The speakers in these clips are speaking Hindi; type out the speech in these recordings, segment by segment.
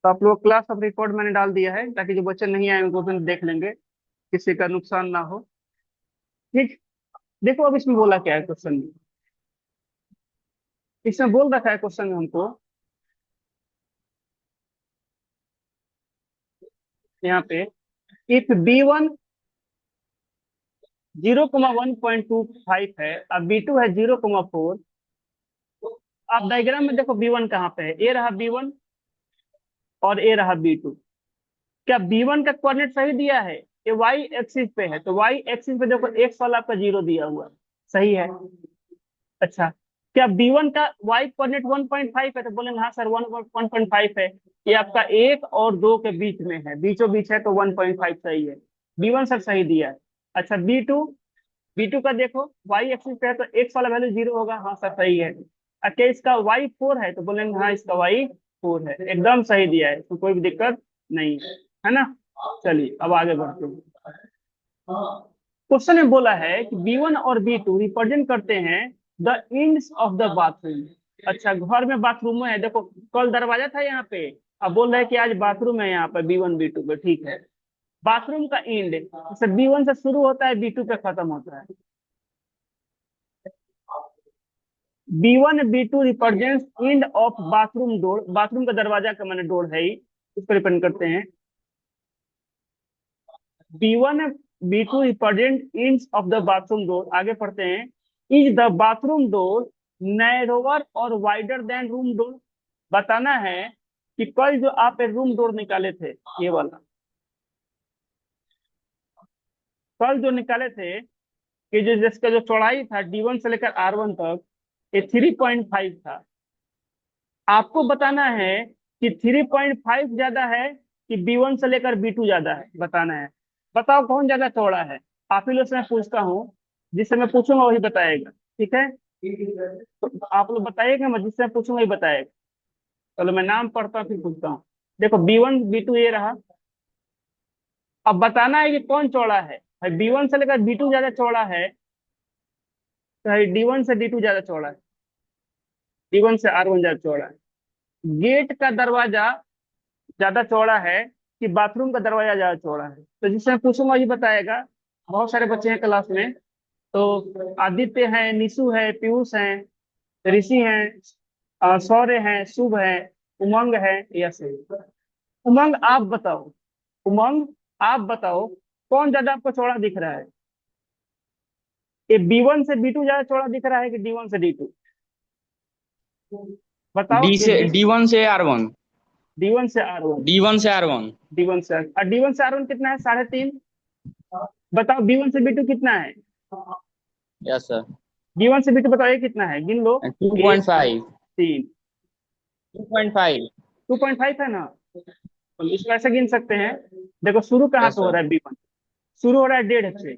तो आप लोग क्लास ऑफ रिकॉर्ड मैंने डाल दिया है, ताकि जो बच्चे नहीं आए उनको भी देख लेंगे, किसी का नुकसान ना हो। ठीक। देखो अब इसमें बोला क्या है क्वेश्चन में। इसमें बोल रखा है क्वेश्चन में हमको, यहाँ पे, इफ B1 0,1.25 है, अब B2 है 0,4। आप डायग्राम में देखो B1 कहाँ पे है, ए रहा B1 और ए रहा B2। क्या B1 का कोऑर्डिनेट सही दिया है? ये वाई एक्सिस पे है, तो वाई एक्सिस पे देखो एक्स वाला आपका 0 दिया हुआ है, सही है। अच्छा, क्या B1 का वाई कोऑर्डिनेट 1.5 है? तो बोलेंगे हाँ सर 1.5 है। ये आपका एक और दो के बीच में है, बीचों बीच है, तो 1.5 सही है। B1 सर सही दिया है। अच्छा B2, B2 का देखो वाई एक्सिस पे है, तो एक्स वाला वैल्यू 0 होगा, हाँ सर सही है। अच्छा इसका वाई 4 है, तो बोलेंगे हाँ इसका वाई 4 है, एकदम सही दिया है, तो कोई भी दिक्कत नहीं है ना। चलिए अब आगे बढ़ते हैं। क्वेश्चन में बोला है कि B1 और B2 रिप्रेजेंट करते हैं the ends of the bathroom. अच्छा, घर में बाथरूम है, देखो कल दरवाजा था यहाँ पे, अब बोल रहे हैं कि आज बाथरूम है यहाँ पे B1 B2 पे, ठीक है। बाथरूम का इंड जैसे B1 से शुरू होता है B2 पे खत्म होता है। B1 B2 represents end of bathroom door, bathroom का दरवाजा का मैंने डोर है ही, इस पर रिप्रेजेंट करते हैं। B1 B2 represent ends of the bathroom door, आगे पढ़ते हैं। Is the bathroom door narrower और वाइडर देन रूम डोर? बताना है कि कल जो आप एक रूम डोर निकाले थे, ये वाला, कल जो निकाले थे, कि जो जिसका जो चौड़ाई था D1 से लेकर R1 तक, ये 3.5 था। आपको बताना है कि 3.5 ज्यादा है कि B1 से लेकर B2 ज्यादा है, बताना है। बताओ कौन ज्यादा चौड़ा है। आप ही लोग से मैं पूछता हूँ, जिससे मैं पूछूंगा वही बताएगा, ठीक है। तो आप लोग बताइएगा, मैं जिससे मैं पूछूंगा वही बताएगा। चलो मैं नाम पढ़ता हूँ फिर पूछता हूँ। देखो B1 B2 ये रहा। अब बताना है कि कौन चौड़ा है। भाई B1 से लेकर B2 ज्यादा चौड़ा है, तो भाई D1 से D2 ज्यादा चौड़ा है, D1 से R1 ज्यादा चौड़ा है। गेट का दरवाजा ज्यादा चौड़ा है कि बाथरूम का दरवाजा ज्यादा चौड़ा है? तो जिससे मैं पूछूंगा ये बताएगा। बहुत सारे बच्चे हैं क्लास में, तो आदित्य है, निशु है, पीयूष है, ऋषि हैं, शौर्य हैं, शुभ है, उमंग है, यश है। उमंग आप बताओ, उमंग आप बताओ, कौन ज्यादा आपको चौड़ा दिख रहा है? ये B1 से B2 ज्यादा चौड़ा दिख रहा है कि D1 से D2? बताओ डी ये से डी, D1 से R1। D1 से R1, D1 से R1। D1 से R, और D1 से R1 कितना है? 3.5। बताओ B1 से B2 कितना है? Yes sir. B1 से B2 बताओ ये कितना है, गिन लो। टू एक, पॉइंट फाइव 3, 2.5। 2.5 है ना। तो इसको ऐसे गिन सकते हैं। देखो शुरू कहाँ यस पे हो सर। रहा है B1, शुरू हो रहा है 1.5 से।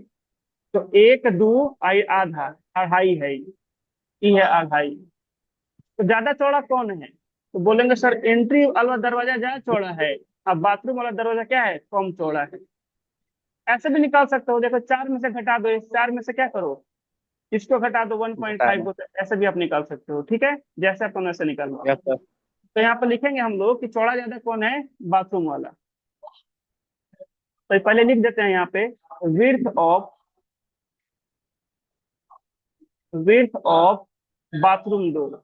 तो एक दो आई आधा, अढ़ाई है ये है अढ़ाई। तो ज्यादा चौड़ा कौन है? तो बोलेंगे सर एंट्री वाला दरवाजा ज्यादा चौड़ा है, अब बाथरूम वाला दरवाजा क्या है, कम चौड़ा है। ऐसे भी निकाल सकते हो, देखो 4 में से घटा दो, इस 4 में से क्या करो, इसको घटा दो, वन पॉइंट बता फाइव रहे। को, तो ऐसे भी आप निकाल सकते हो, ठीक है। जैसे अपन वैसे निकाल लो। Yes sir. तो यहाँ पर लिखेंगे हम लोग कि चौड़ा ज्यादा कौन है, बाथरूम वाला। तो पहले लिख देते हैं यहाँ पे, width of, width of bathroom door,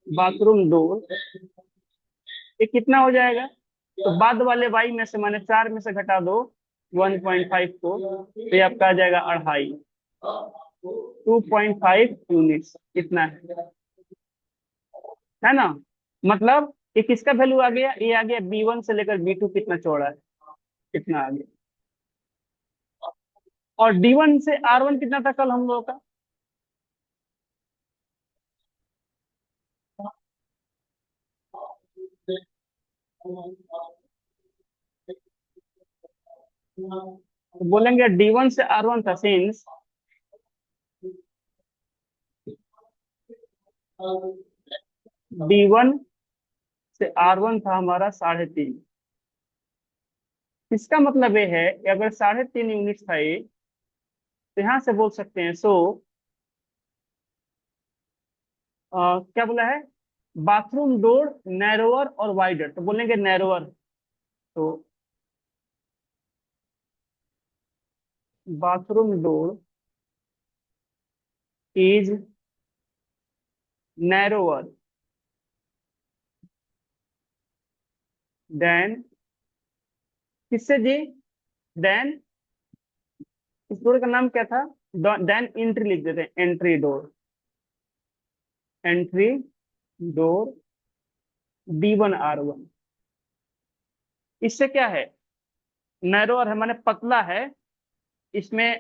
bathroom door, ये कितना हो जाएगा? तो बाद वाले वाई में से माने 4 में से घटा दो 1.5 को, तो ये आपका आ जाएगा अढ़ाई, 2.5 यूनिट्स, इतना है ना। मतलब ये किसका वैल्यू आ गया, ये आ गया B1 से लेकर B2 कितना चौड़ा है, कितना आ गया। और D1 से R1 कितना था कल हम लोगों का? तो बोलेंगे D1 से R1 था, सिंस D1 से R1 था हमारा 3.5। इसका मतलब ये है कि अगर 3.5 यूनिट था ये, तो यहाँ से बोल सकते हैं, सो क्या बोला है, बाथरूम डोर नैरोअर और वाइडर, तो बोलेंगे नैरोअर। तो bathroom door is narrower than, किससे जी? देन, इस डोर का नाम क्या था? देन एंट्री लिख देते हैं, entry door, entry door D1R1। इससे क्या है, नैरोअर है माने पतला है, इसमें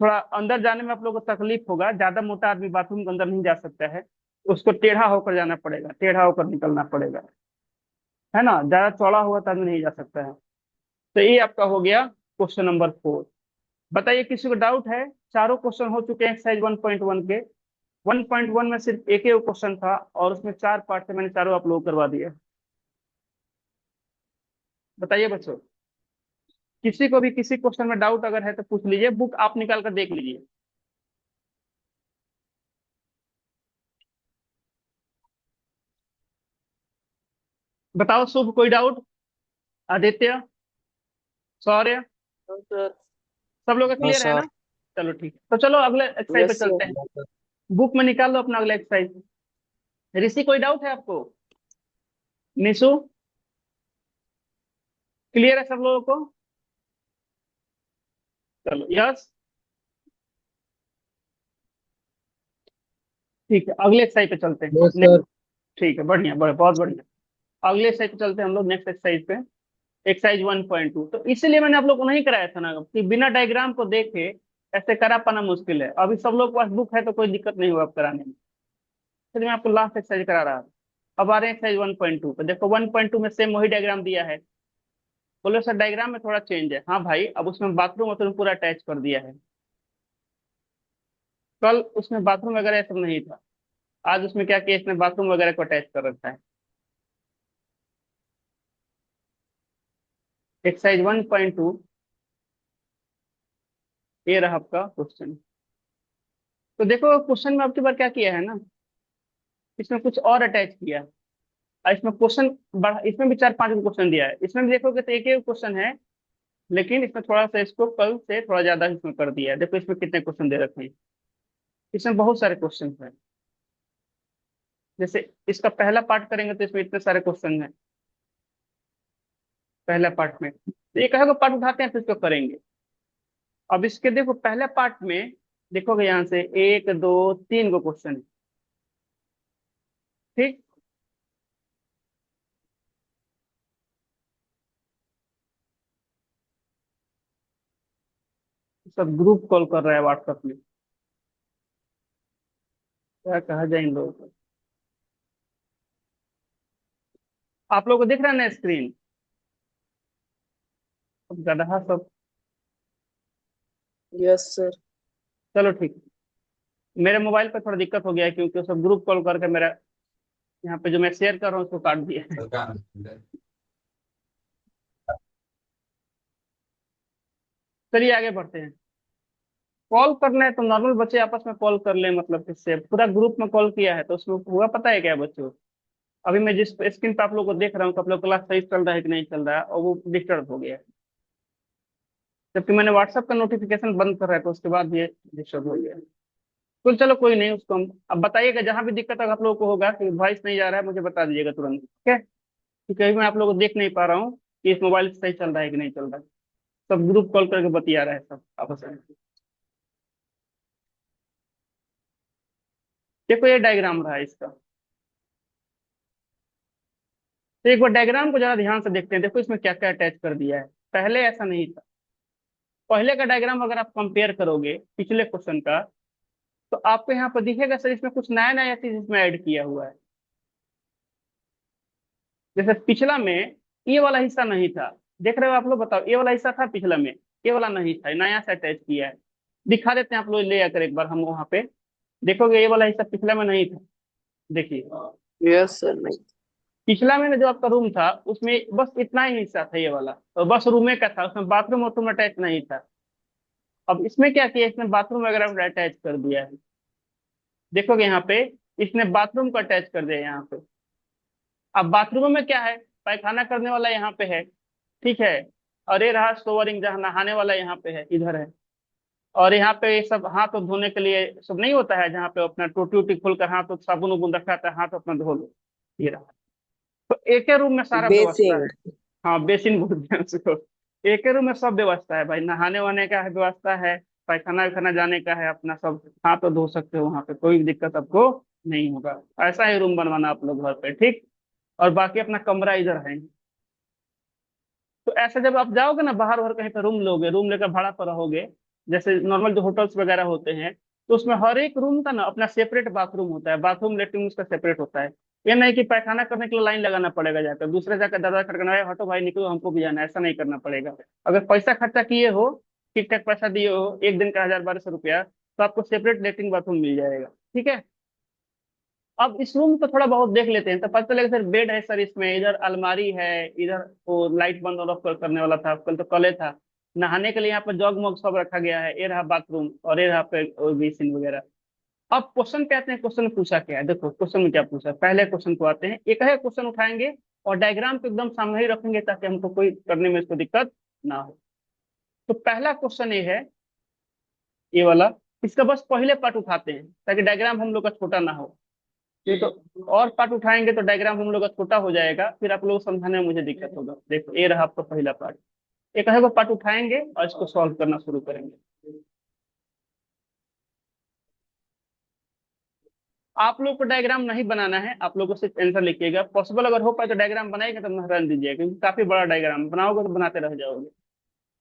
थोड़ा अंदर जाने में आप लोगों को तकलीफ होगा, ज्यादा मोटा आदमी बाथरूम के अंदर नहीं जा सकता है, उसको टेढ़ा होकर जाना पड़ेगा, टेढ़ा होकर निकलना पड़ेगा, है ना, ज्यादा चौड़ा हुआ तो आदमी नहीं जा सकता है। तो ये आपका हो गया क्वेश्चन नंबर 4। बताइए किसी को डाउट है? चारों क्वेश्चन हो चुके हैं एक्सरसाइज 1.1 के। 1.1 में सिर्फ एक ही क्वेश्चन था और उसमें 4 पार्ट थे, मैंने चारों आप लोग करवा दिए। बताइए बच्चों, किसी को भी किसी क्वेश्चन में डाउट अगर है तो पूछ लीजिए, बुक आप निकाल कर देख लीजिए। बताओ शुभ, कोई डाउट? आदित्य, शौर्य, हाँ सर। सब लोग हाँ क्लियर है ना? सर। चलो ठीक, तो चलो अगले एक्सरसाइज पे यस चलते हैं। सर। बुक में निकाल लो अपना अगला एक्सरसाइज। ऋषि, कोई डाउट है आपको? निशु, क्लियर है सब लोगों को? चलो यस, ठीक है, अगले एक्सरसाइज पे चलते हैं। Yes next, sir. ठीक है, बढ़िया, बहुत बढ़िया। अगले एक्सरसाइज पे चलते हैं हम लोग, नेक्स्ट एक्सरसाइज पे, एक्सरसाइज 1.2। तो इसीलिए मैंने आप लोग को नहीं कराया था ना, कि बिना डायग्राम को देखे ऐसे करा पाना मुश्किल है। अभी सब लोग के पास बुक है तो कोई दिक्कत नहीं होगा आप कराने में, इसलिए मैं आपको लास्ट एक्सरसाइज करा रहा था। अब आ रहे हैं एक्सरसाइज 1.2 पे। देखो 1.2 में सेम वही डायग्राम दिया है। बोलो सर डायग्राम में थोड़ा चेंज है। हाँ भाई, अब उसमें बाथरूम वाथरूम पूरा अटैच कर दिया है। कल उसमें बाथरूम वगैरह ये सब नहीं था, आज उसमें क्या किया, इसने बाथरूम वगैरह को अटैच कर रखा है। एक्सरसाइज 1.2, ये रहा आपका क्वेश्चन। तो देखो क्वेश्चन में आपकी बार क्या किया है ना, इसमें कुछ और अटैच किया है। और इसमें क्वेश्चन बढ़ा, इसमें भी 4-5 क्वेश्चन दिया है, इसमें भी देखोगे तो एक ही क्वेश्चन है, लेकिन इसमें थोड़ा सा इसको कल से थोड़ा ज्यादा इसमें कर दिया है। देखो इसमें कितने क्वेश्चन दे रखे हैं, इसमें बहुत सारे क्वेश्चन हैं। जैसे इसका पहला पार्ट करेंगे तो इसमें इतने सारे क्वेश्चन हैं पहला पार्ट में, तो एक को पार्ट उठाते हैं फिर इसको करेंगे। अब इसके देखो पहले पार्ट में देखोगे यहाँ से 1 2 3 गो क्वेश्चन है, ठीक। सब ग्रुप कॉल कर रहा है व्हाट्सएप में, क्या कहा जाए इन लोगों को। आप लोगों को दिख रहा है ना स्क्रीन? अब गधा सब। Yes sir. चलो ठीक, मेरे मोबाइल पे थोड़ा दिक्कत हो गया है क्योंकि वो सब ग्रुप कॉल करके मेरा यहाँ पे जो मैं शेयर कर रहा हूँ उसको काट दिया है। चलिए आगे बढ़ते हैं। कॉल करना है तो नॉर्मल बच्चे आपस में कॉल कर ले, मतलब किससे, पूरा ग्रुप में कॉल किया है तो उसमें हुआ पता है क्या बच्चों? अभी मैं जिस स्क्रीन पे आप लोग को देख रहा हूँ, तो आप लोग क्लास सही चल रहा है कि नहीं चल रहा है, और वो डिस्टर्ब हो गया है, जबकि मैंने व्हाट्सएप का नोटिफिकेशन बंद कर रहा है तो उसके बाद ये डिस्टर्ब हो गया है। तो चलो कोई नहीं, उसको हम अब बताइएगा, जहां भी दिक्कत अगर आप लोगों को होगा कि वॉइस नहीं जा रहा है मुझे बता दीजिएगा तुरंत, ठीक है? क्योंकि अभी मैं आप लोगों को देख नहीं पा रहा हूँ कि इस मोबाइल से सही चल रहा है कि नहीं चल रहा है। सब ग्रुप कॉल करके बतिया रहा है सब आपस में। देखो ये डायग्राम रहा है इसका, तो एक बार डायग्राम को जरा ध्यान से देखते हैं। देखो इसमें क्या क्या अटैच कर दिया है, पहले ऐसा नहीं था। पहले का डायग्राम अगर आप कंपेयर करोगे पिछले क्वेश्चन का, तो आपको यहाँ पर दिखेगा सर इसमें कुछ नया नया चीज इसमें ऐड किया हुआ है। जैसे पिछला में ये वाला हिस्सा नहीं था, देख रहे हो आप लोग? बताओ, ये वाला हिस्सा था पिछला में, ये वाला नहीं था, नया से अटैच किया है। दिखा देते हैं आप लोग, ले आकर एक बार हम वहां पे देखोगे, ये वाला हिस्सा पिछला में नहीं था। देखिए यस सर। नहीं। पिछला में जो आपका रूम था उसमें बस इतना ही हिस्सा था, ये वाला तो बस रूमे का था, उसमें बाथरूम वाथरूम अटैच नहीं था। अब इसमें क्या किया, इसमें बाथरूम वगैरह अटैच कर दिया है। देखोगे यहाँ पे इसने बाथरूम को अटैच कर दिया यहाँ पे, अब बाथरूम में क्या है, पैखाना करने वाला यहाँ पे है, ठीक है। और ये रहा सोवरिंग, जहाँ नहाने वाला यहाँ पे है, इधर है। और यहाँ पे ये सब हाथ तो धोने के लिए सब नहीं होता है, जहाँ पे अपना टूटी उटी खोलकर हाथ तो साबुन उबुन रखा था, हाथ अपना धो लो। ये रहा। तो एक ही रूम में सारा व्यवस्था है। बेसिंग। हाँ, बेसिन बोलते हैं उसको। एक ही रूम में सब व्यवस्था है भाई, नहाने वहाने का है व्यवस्था है, पैखाना वैखाना जाने का है, अपना सब हाथ तो धो सकते हो, वहां पे कोई भी दिक्कत आपको नहीं होगा। ऐसा ही रूम बनवाना आप लोग घर पे, ठीक। और बाकी अपना कमरा इधर है। तो ऐसे जब आप जाओगे ना बाहर और कहीं पे रूम लोगे, रूम लेकर भाड़ा पर रहोगे, जैसे नॉर्मल जो होटल्स वगैरह होते हैं, तो उसमें हर एक रूम का ना अपना सेपरेट बाथरूम होता है, बाथरूम लेटरिन उसका सेपरेट होता है। ये नहीं कि पैखाना करने के लिए लाइन लगाना पड़ेगा, जाकर दूसरे जाकर दरवाजा खटखना है, हटो भाई निकलो हमको भी जाना है, ऐसा नहीं करना पड़ेगा। अगर पैसा खर्चा किए हो, ठीक ठाक पैसा दिए हो, एक दिन का 1000-1200 रुपया, तो आपको सेपरेट लेटरिन बाथरूम मिल जाएगा, ठीक है। अब इस रूम को थोड़ा बहुत देख लेते हैं तो पता चलेगा सर, बेड है सर इसमें, इधर अलमारी है, इधर वो लाइट बंद और ऑफ करने वाला था, कल तो कल था। नहाने के लिए यहाँ पर जग मग सब रखा गया है, ये रहा बाथरूम और ये रहा पे बेसिन वगैरह। अब क्वेश्चन पे आते हैं, क्वेश्चन पूछा क्या है, देखो क्वेश्चन में क्या पूछा है। पहले क्वेश्चन को आते हैं, एक है क्वेश्चन उठाएंगे और डायग्राम को एकदम सामने ही रखेंगे ताकि हमको कोई करने में इसको दिक्कत ना हो। तो पहला क्वेश्चन ये है, ये वाला। इसका बस पहले पार्ट उठाते हैं ताकि डायग्राम हम लोग का छोटा ना हो। ये तो और पार्ट उठाएंगे तो डायग्राम हम लोग का छोटा हो जाएगा, फिर आप लोग को समझाने में मुझे दिक्कत होगा। देखो ये रहा आपका पहला पार्ट। एक है वो पार्ट उठाएंगे और इसको सॉल्व करना शुरू करेंगे। आप लोग को डायग्राम नहीं बनाना है, आप लोग को सिर्फ आंसर लिखिएगा, पॉसिबल अगर हो पाए तो डायग्राम बनाएगा तो रहने दीजिएगा, क्योंकि काफी बड़ा डायग्राम बनाओगे तो बनाते रह जाओगे।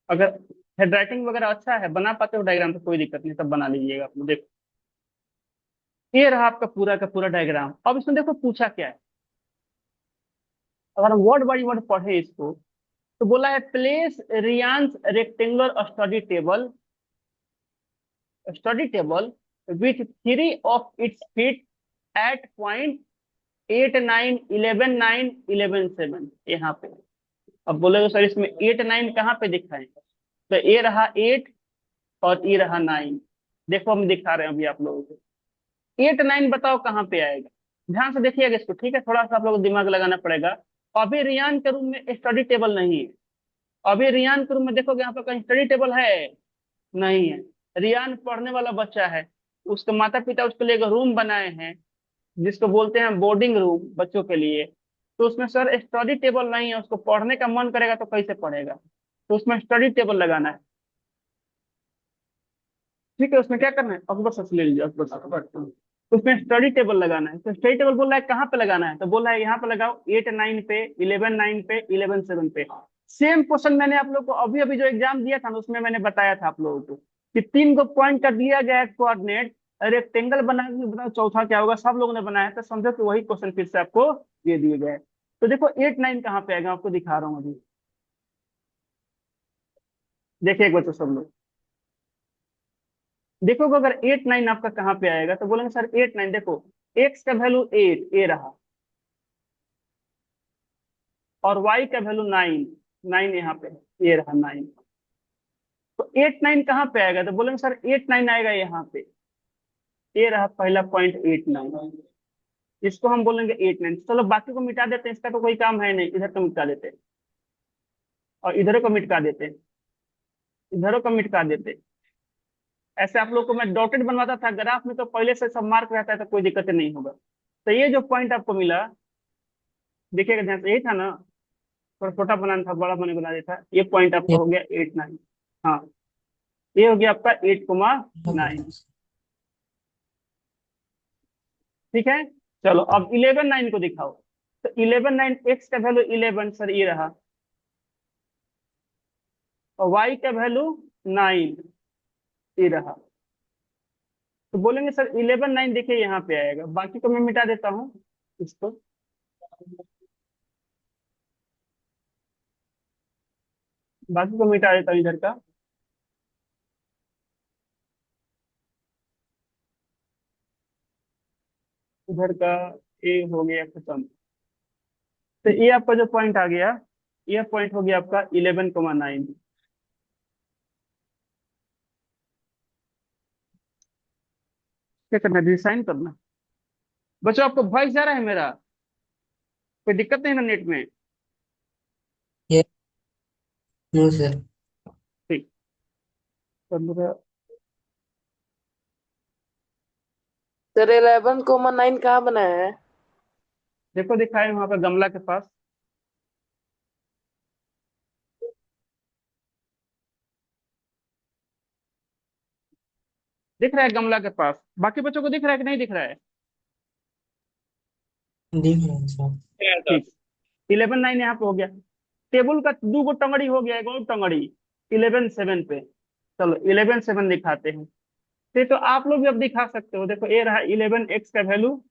अगर हेड राइटिंग वगैरह अच्छा है, बना पाते हो डायग्राम तो कोई दिक्कत नहीं, तब बना लीजिएगा आप लोग। देखो ये रहा आपका पूरा का पूरा डायग्राम। अब इसमें देखो पूछा क्या है, अगर हम वर्ड बाई वर्ड पढ़े इसको, तो बोला है place reliance rectangular study table with three of its feet eight point 8 9 11 9 11 7 यहाँ पे। अब बोलेगे सर इसमें 8 9 कहाँ पे दिखाएं, तो ये रहा 8 और ये रहा 9। देखो हम दिखा रहे हैं अभी आप लोगों को। 8 9 बताओ कहाँ पे आएगा, ध्यान से देखिएगा इसको, ठीक है। थोड़ा सा आप लोगों को दिमाग लगाना पड़ेगा। अभी रियान के रूम में स्टडी टेबल नहीं है। अभी रियान के रूम में देखोगे यहाँ पे कहीं स्टडी टेबल है, नहीं है। रियान पढ़ने वाला बच्चा है, उसके माता पिता उसके लिए एक रूम बनाए हैं जिसको बोलते हैं बोर्डिंग रूम बच्चों के लिए। तो उसमें सर स्टडी टेबल नहीं है, उसको पढ़ने का मन करेगा तो कैसे पढ़ेगा, तो उसमें स्टडी टेबल लगाना है, ठीक है। उसमें क्या करना है, अकबर सच ले लीजिए, अकबर सच। उसमें स्टडी टेबल लगाना है, तो स्टडी टेबल बोल रहा है कहाँ पे लगाना है, तो बोल रहा है यहाँ पे लगाओ 8 9 पे, 11 9 पे, 11 7 पे। सेम क्वेश्चन मैंने आप लोग को अभी अभी जो एग्जाम दिया था ना, उसमें मैंने बताया था आप लोगों को कि 3 को पॉइंट का दिया गया है कोऑर्डिनेट, रेक्टेंगल बना के बताओ चौथा क्या होगा। सब लोगों ने बनाया था, समझो कि वही क्वेश्चन फिर से आपको दे दिए गए। तो देखो 8 9 कहाँ पे आएगा, आपको दिखा रहा हूँ अभी। देखिए एक बच्चों सब लोग देखो कि अगर 8 9 आपका कहाँ पे आएगा, तो बोलेंगे सर 8 9 देखो, एक्स का वैल्यू 8 ए रहा, और वाई का वैल्यू 9, 9 यहाँ पे ये रहा 9। तो 8 9 कहाँ पे आएगा, तो बोलेंगे सर 8 9 आएगा यहाँ पे, ये रहा पहला पॉइंट 8 9। इसको हम बोलेंगे 8 9। चलो बाकी को मिटा देते हैं, इसका तो कोई काम है नहीं, इधर को मिटा देते हैं और इधर को मिटा देते हैं, इधर को मिटा देते हैं। ऐसे आप लोग को मैं डॉटेड बनवाता था ग्राफ में, तो पहले से सब मार्क रहता है तो कोई दिक्कत नहीं होगा। तो ये जो पॉइंट आपको मिला, देखिएगा ध्यान से, यही था ना, थोड़ा छोटा बनाना था, बड़ा मैंने बना दिया था। ये पॉइंट आपका हो गया 8 9। हाँ, ये हो गया आपका 8 9। ठीक है। चलो अब 11 9 को दिखाओ। तो 11 9, एक्स का वैल्यू 11 सर ये रहा, और वाई का वैल्यू 9 ये रहा। तो बोलेंगे सर 11 9 देखिए यहाँ पे आएगा, बाकी को मैं मिटा देता हूँ इसको। बाकी को मिटा देता हूँ इधर का। इधर का ए हो गया खत्म। तो ये आपका जो पॉइंट आ गया, ये पॉइंट हो गया आपका 11,9। क्या करना है, डिसाइन करना। बच्चों आपको वॉइस जा रहा है मेरा? कोई दिक्कत नहीं ना नेट में? Yes. No, sir. ठीक। 15। सर 11,9 कहाँ बनाया है? देखो दिखाए वहां पर गमला के पास। दिख रहा है गमला के पास? बाकी बच्चों को दिख रहा है कि नहीं दिख रहा है? दिख रहा है सर। Yes, sir. ठीक। 11/9 यहाँ पे हो गया। टेबल का 2 गो टंगड़ी हो गया, एक और टंगड़ी 11/7 पे। चलो 11/7 दिखाते हैं। ठीक, तो आप लोग भी अब दिखा सकते हो। देखो ए रहा 11x का वैल्यू,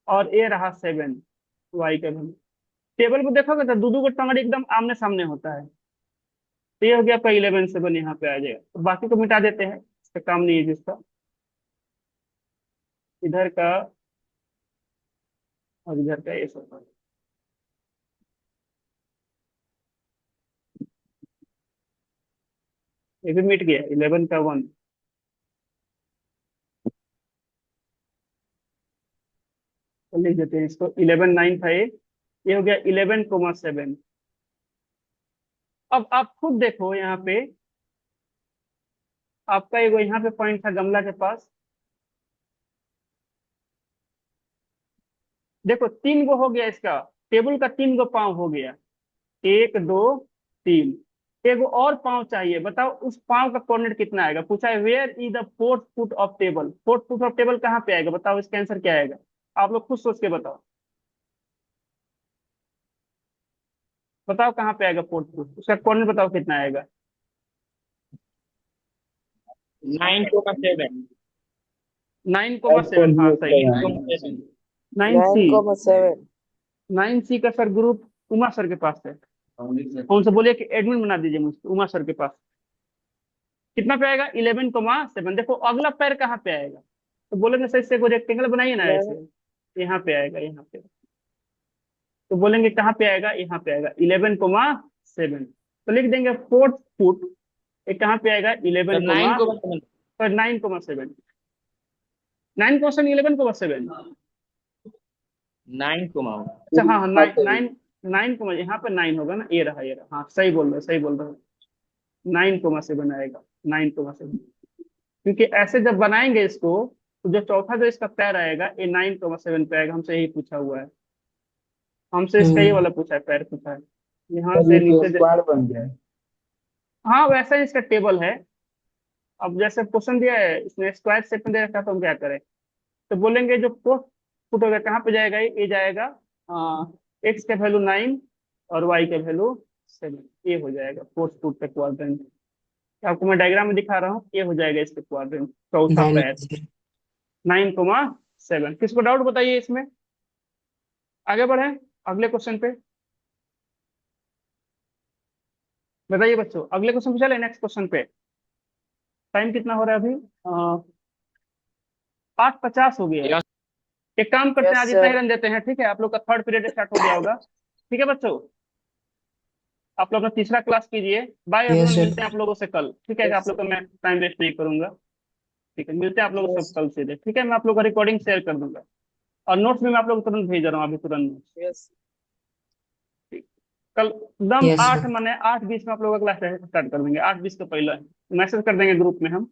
और ए रहा 7 y का वैल्यू। टेबल को देखोगे तो 2 गो टंगड़ी एकदम आमने सामने होता है। तो ये हो गया आपका 11/7, यहाँ पे आ जाएगा। तो बाकी को मिटा देते हैं, इसका काम नहीं है जिसका। इधर का और इधर का ये सब ये भी मिट गया। 11 का 1। तो लिख देते हैं इसको। 11/9 था ये हो गया 11,7। अब आप खुद देखो यहाँ पे, आपका एगो यहाँ पे पॉइंट था गमला के पास। देखो 3 गो हो गया इसका। टेबल का 3 गो पाँव हो गया, 1 2 3। एगो और पाँव चाहिए। बताओ उस पाँव का कोऑर्डिनेट कितना आएगा? पूछा है where is the fourth foot of table. Fourth foot of table कहाँ पे आएगा? बताओ इसका आंसर क्या आएगा? आप लोग खुद सोच के बताओ। बताओ कहाँ पे आएगा फोर्थ फुट, उसका कोऑर्डिनेट बताओ कितना आएगा? 9,7. 9,7। हाँ सही। 9,7. 9C। 9,7। 9C का सर ग्रुप उमा सर के पास है। उनसे बोलिए कि एडमिन बना दीजिए मुझको उमा सर के पास। कितना पे आएगा? 11,7। देखो अगला पैर कहाँ पे आएगा? तो बोलेंगे सर इससे कोई रेक्टेंगल बनाइए ना ऐसे। यहाँ पे आएगा, यहाँ पे। तो बोलेंगे कहाँ पे आएगा? यहाँ पे आएगा 11,7। तो लिख देंगे फोर्थ फुट। ये कहाँ पे आएगा? Sir, 11, 9,7. 9,7। 9,7 11,7। 9, अच्छा हाँ हाँ, 9 यहाँ पे 9 होगा ना। ये रहा। हाँ सही बोल रहे हो, सही बोल रहे हो। 9,7 आएगा। 9,7। क्योंकि ऐसे जब बनाएंगे इसको, तो जो चौथा जो इसका पैर आएगा ये 9,7 पे आएगा। हमसे यही पूछा हुआ है। हमसे इसका ये वाला पूछा है, पैर पूछा है। यहाँ से नीचे स्क्वायर बन गया है। हाँ वैसा ही इसका टेबल है। अब जैसे क्वेश्चन दिया है इसमें स्क्वायर शेप में दे रखा है, तो हम क्या करें? तो बोलेंगे जो फोर्थ फुट होगा कहाँ पे जाएगा? ये जाएगा एक्स का वैल्यू 9 और वाई का वैल्यू 7। ये हो जाएगा फोर्थ फुट का क्वाड्रेंट। आपको मैं डायग्राम में दिखा रहा हूँ, ये हो जाएगा इसके क्वाड्रेंट, चौथा नहीं पैर। नहीं सर। 9,7। किसको डाउट बताइए इसमें? आगे बढ़े अगले क्वेश्चन पे। बताइए बच्चों, अगले क्वेश्चन पे चले, नेक्स्ट क्वेश्चन पे। टाइम कितना हो रहा है अभी? 8:50 हो गया है। Yes. एक काम करते हैं, यस आज इतना ही सर। रन देते हैं। ठीक है, आप लोग का थर्ड पीरियड स्टार्ट हो गया होगा। ठीक है बच्चों, आप लोग अपना तीसरा क्लास कीजिए। Bye yes everyone, sir. मिलते हैं आप लोगों से कल। ठीक है, आप लोग का मैं टाइम वेस्ट नहीं करूंगा। ठीक है, मिलते हैं आप लोगों से यस कल सीधे। ठीक है, मैं आप लोग का रिकॉर्डिंग शेयर कर दूंगा, और नोट्स भी मैं आप लोग को तुरंत भेज रहा हूँ अभी, तुरंत। यस। ठीक। कल एकदम यस 8 सर। माने 8:20 में आप लोग का क्लास स्टार्ट कर देंगे। 8:20 का पहला मैसेज कर देंगे ग्रुप में हम।